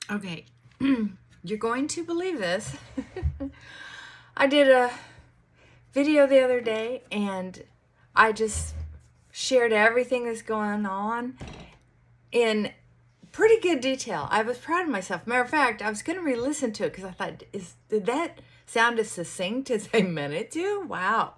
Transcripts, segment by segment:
Okay, you're going to believe this. I did a video the other day and I just shared everything that's going on in pretty good detail. I was proud of myself. Matter of fact, I was going to re-listen to it because I thought, did that sound as succinct as I meant it to? Wow.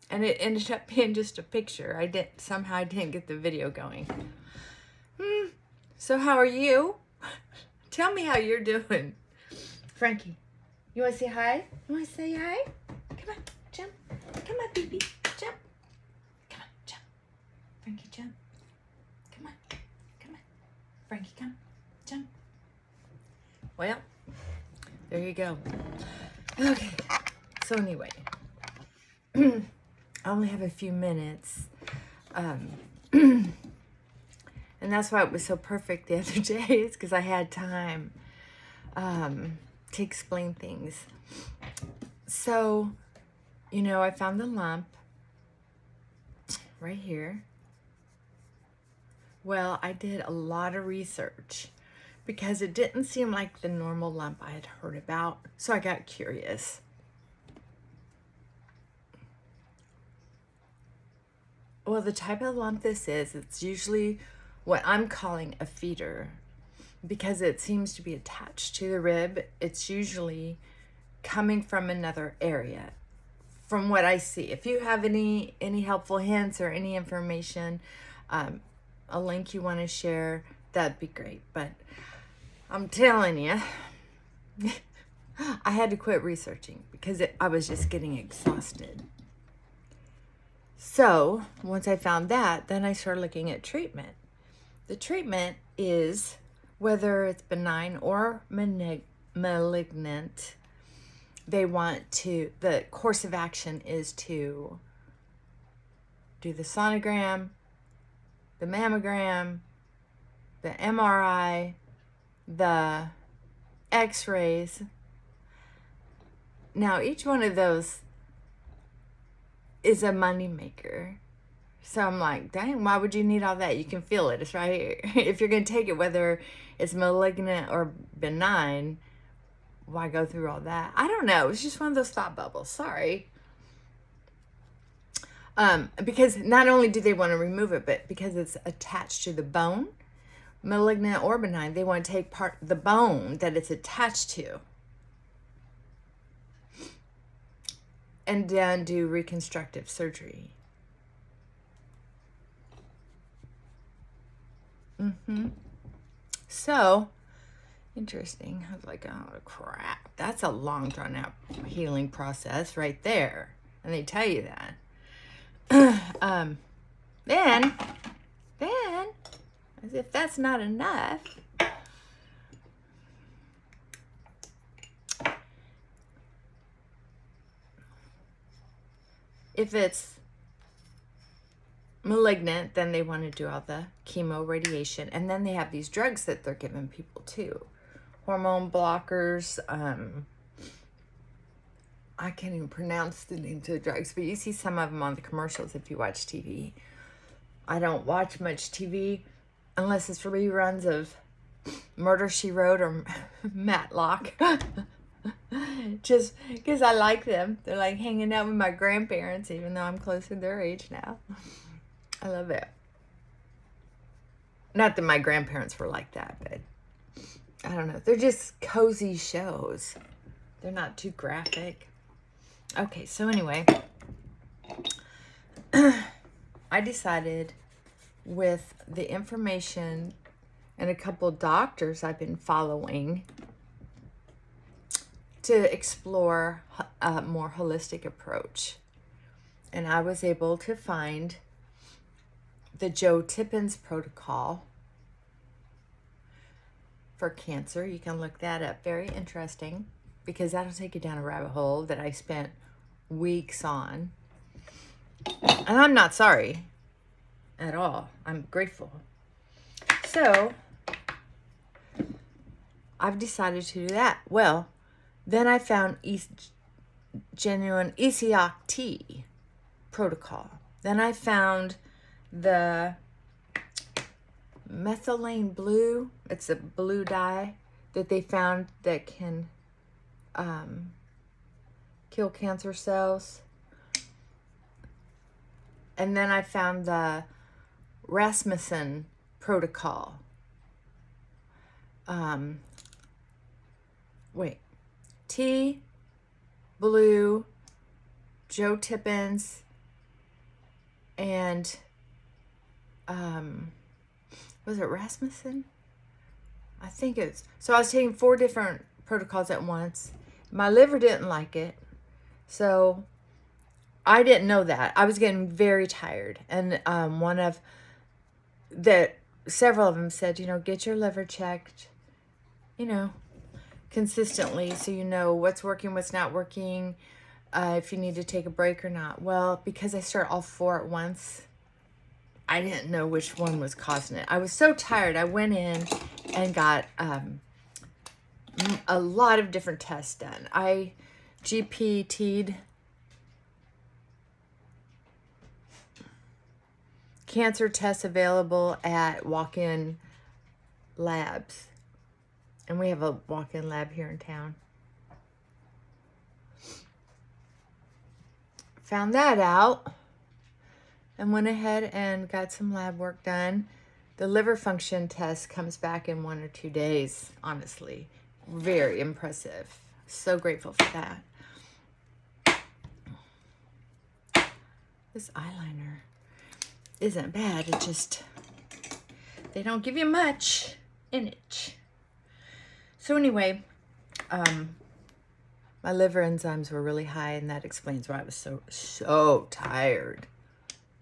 And it ended up being just a picture. I didn't get the video going. So how are you? Tell me how you're doing. Frankie, you want to say hi? You want to say hi? Come on, jump. Come on, baby. Jump. Come on, jump. Frankie, jump. Come on. Come on. Frankie, come. Jump. Well, there you go. Okay. So anyway, I only have a few minutes. And that's why it was so perfect the other day, is because I had time to explain things. So, I found the lump right here. Well, I did a lot of research because it didn't seem like the normal lump I had heard about. So I got curious. Well, the type of lump this is, it's usually what I'm calling a feeder because it seems to be attached to the rib. It's usually coming from another area from what I see. If you have any helpful hints or any information, a link you want to share, that'd be great. But I'm telling you, I had to quit researching because I was just getting exhausted. So once I found that, then I started looking at treatment. The treatment is, whether it's benign or malignant, the course of action is to do the sonogram, the mammogram, the MRI, the x-rays. Now, each one of those is a money maker. So I'm like, dang, why would you need all that? You can feel it. It's right here. If you're going to take it, whether it's malignant or benign, why go through all that? I don't know. It's just one of those thought bubbles. Sorry. Because not only do they want to remove it, but because it's attached to the bone, malignant or benign, they want to take the bone that it's attached to and then do reconstructive surgery. So, interesting. I was like, oh, crap. That's a long, drawn-out healing process right there. And they tell you that. Then, as if that's not enough, if it's malignant, then they want to do all the chemo, radiation, and then they have these drugs that they're giving people too. Hormone blockers. I can't even pronounce the names of the drugs, but you see some of them on the commercials if you watch TV. I don't watch much TV unless it's reruns of Murder, She Wrote or Matlock. Just because I like them. They're like hanging out with my grandparents, even though I'm close to their age now. I love it. Not that my grandparents were like that, but I don't know. They're just cozy shows. They're not too graphic. Okay, so anyway, I decided with the information and a couple of doctors I've been following to explore a more holistic approach. And I was able to find the Joe Tippins protocol for cancer. You can look that up. Very interesting, because that'll take you down a rabbit hole that I spent weeks on. And I'm not sorry at all. I'm grateful. So I've decided to do that. Well, then I found genuine ECOG protocol. Then I found the methylene blue. It's a blue dye that they found that can kill cancer cells. And then I found the Rasmussen protocol. T. Blue, Joe Tippins, and was it Rasmussen? I think it's, so I was taking 4 different protocols at once. My liver didn't like it, so I didn't know that. I was getting very tired, and several of them said, get your liver checked, consistently, so you know what's working, what's not working, if you need to take a break or not. Well, because I start all 4 at once, I didn't know which one was causing it. I was so tired. I went in and got a lot of different tests done. I GPT'd cancer tests available at walk-in labs. And we have a walk-in lab here in town. Found that out and went ahead and got some lab work done. The liver function test comes back in 1 or 2 days, honestly. Very impressive. So grateful for that. This eyeliner isn't bad. It just, they don't give you much in it. So anyway, my liver enzymes were really high, and that explains why I was so tired.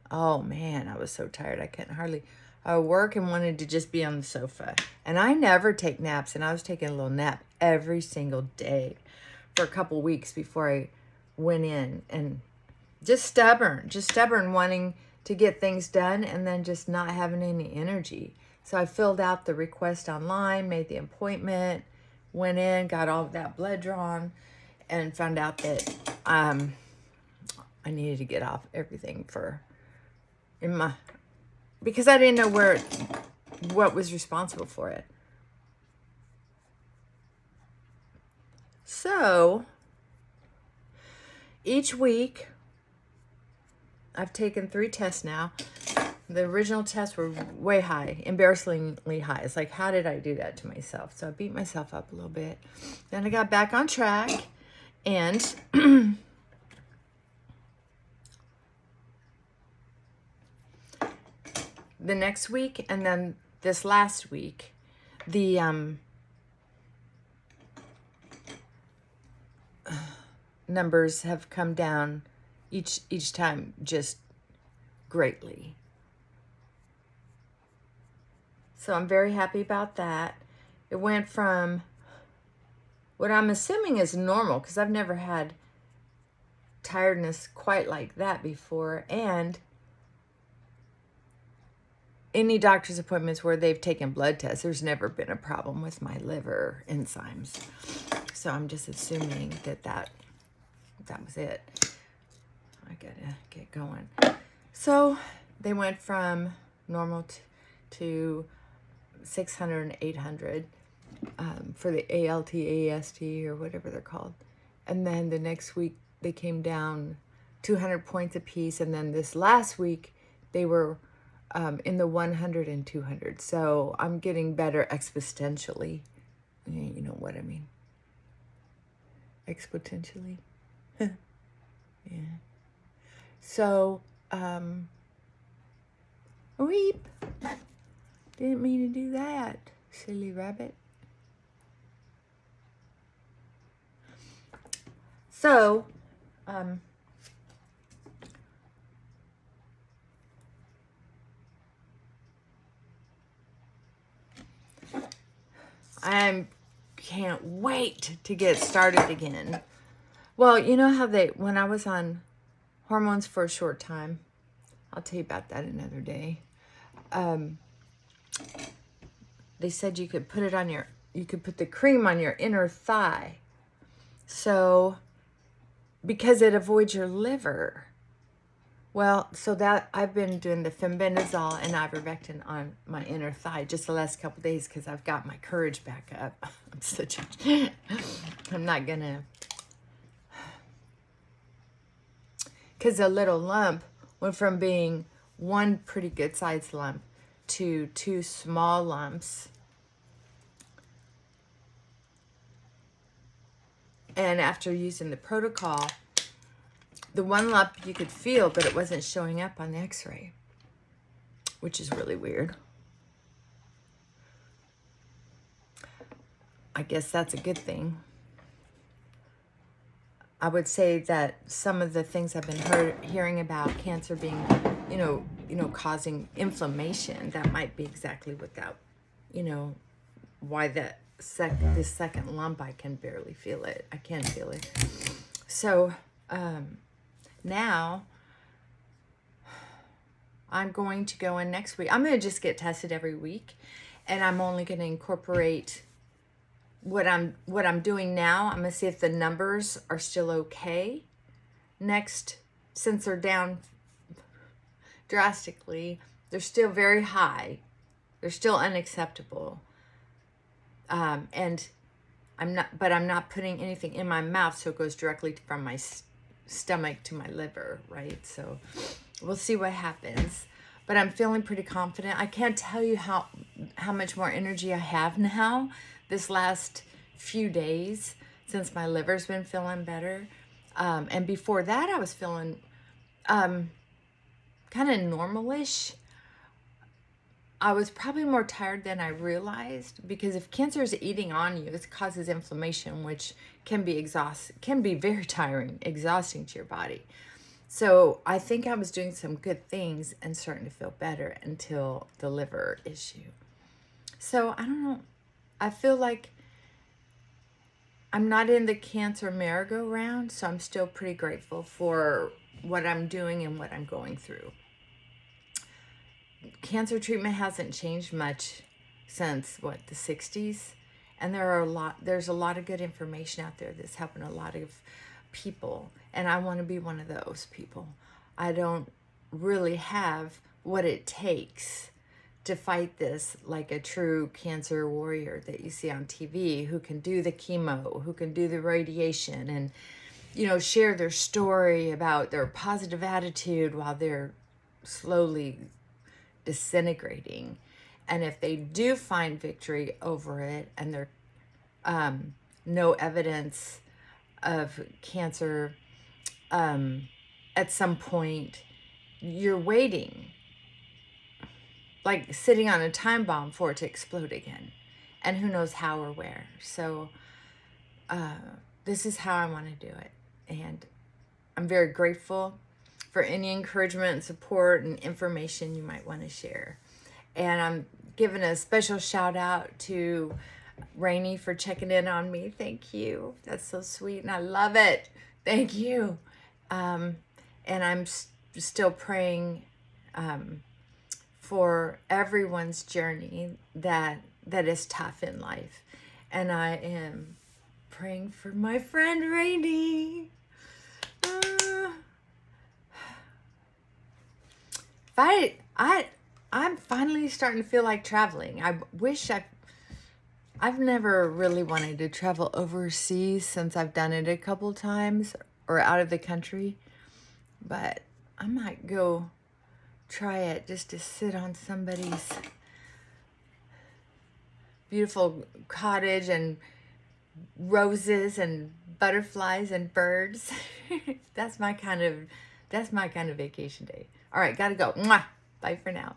Oh man, I was so tired. I couldn't hardly work and wanted to just be on the sofa. And I never take naps, and I was taking a little nap every single day for a couple weeks before I went in. And just stubborn wanting to get things done and then just not having any energy. So I filled out the request online, made the appointment, went in, got all of that blood drawn, and found out that I needed to get off everything because I didn't know what was responsible for it. So each week I've taken 3 tests now. The original tests were way high, embarrassingly high. It's like, how did I do that to myself? So I beat myself up a little bit. Then I got back on track, and the next week and then this last week, the numbers have come down each time just greatly. So I'm very happy about that. It went from what I'm assuming is normal, because I've never had tiredness quite like that before, and any doctor's appointments where they've taken blood tests, there's never been a problem with my liver enzymes. So I'm just assuming that was it. I gotta get going. So they went from normal to 600 and 800 for the ALT, AST, or whatever they're called. And then the next week they came down 200 points apiece. And then this last week they were in the 100 and 200. So I'm getting better exponentially. You know what I mean? Exponentially. Yeah. So, weep. Didn't mean to do that, silly rabbit. So, I can't wait to get started again. Well, you know how when I was on hormones for a short time, I'll tell you about that another day. They said you could put the cream on your inner thigh. So, because it avoids your liver. Well, so that I've been doing the fenbendazole and ivermectin on my inner thigh just the last couple days because I've got my courage back up. I'm such a, I'm not gonna, because a little lump went from being one pretty good sized lump to 2 small lumps. And after using the protocol, the one lump you could feel, but it wasn't showing up on the x-ray, which is really weird. I guess that's a good thing. I would say that some of the things I've been hearing about cancer being, you know, causing inflammation, that might be exactly what that, you know, why that this second lump, I can barely feel it. I can't feel it. So, now I'm going to go in next week. I'm going to just get tested every week, and I'm only going to incorporate what I'm doing now. I'm going to see if the numbers are still okay. Next, since they're down drastically, they're still very high. They're still unacceptable. And I'm not putting anything in my mouth, so it goes directly from my stomach to my liver, right? So we'll see what happens. But I'm feeling pretty confident. I can't tell you how much more energy I have now this last few days since my liver's been feeling better. And before that, I was feeling kind of normal-ish. I was probably more tired than I realized, because if cancer is eating on you, it causes inflammation, which can be very tiring, exhausting to your body. So I think I was doing some good things and starting to feel better until the liver issue. So I don't know. I feel like I'm not in the cancer merry-go-round, so I'm still pretty grateful for what I'm doing and what I'm going through. Cancer treatment hasn't changed much since the 60s, and there's a lot of good information out there that's helping a lot of people, and I want to be one of those people. I don't really have what it takes to fight this like a true cancer warrior that you see on TV, who can do the chemo, who can do the radiation, and, you know, share their story about their positive attitude while they're slowly disintegrating. And if they do find victory over it, and there's no evidence of cancer at some point, you're waiting, like sitting on a time bomb for it to explode again, and who knows how or where. So this is how I want to do it, and I'm very grateful for any encouragement and support and information you might want to share. And I'm giving a special shout out to Rainey for checking in on me. Thank you. That's so sweet, and I love it. Thank you. And I'm still praying for everyone's journey that is tough in life. And I am praying for my friend Rainey. I'm finally starting to feel like traveling. I wish I've never really wanted to travel overseas since I've done it a couple times, or out of the country. But I might go try it just to sit on somebody's beautiful cottage and roses and butterflies and birds. That's my kind of vacation day. All right, gotta go. Mwah! Bye for now.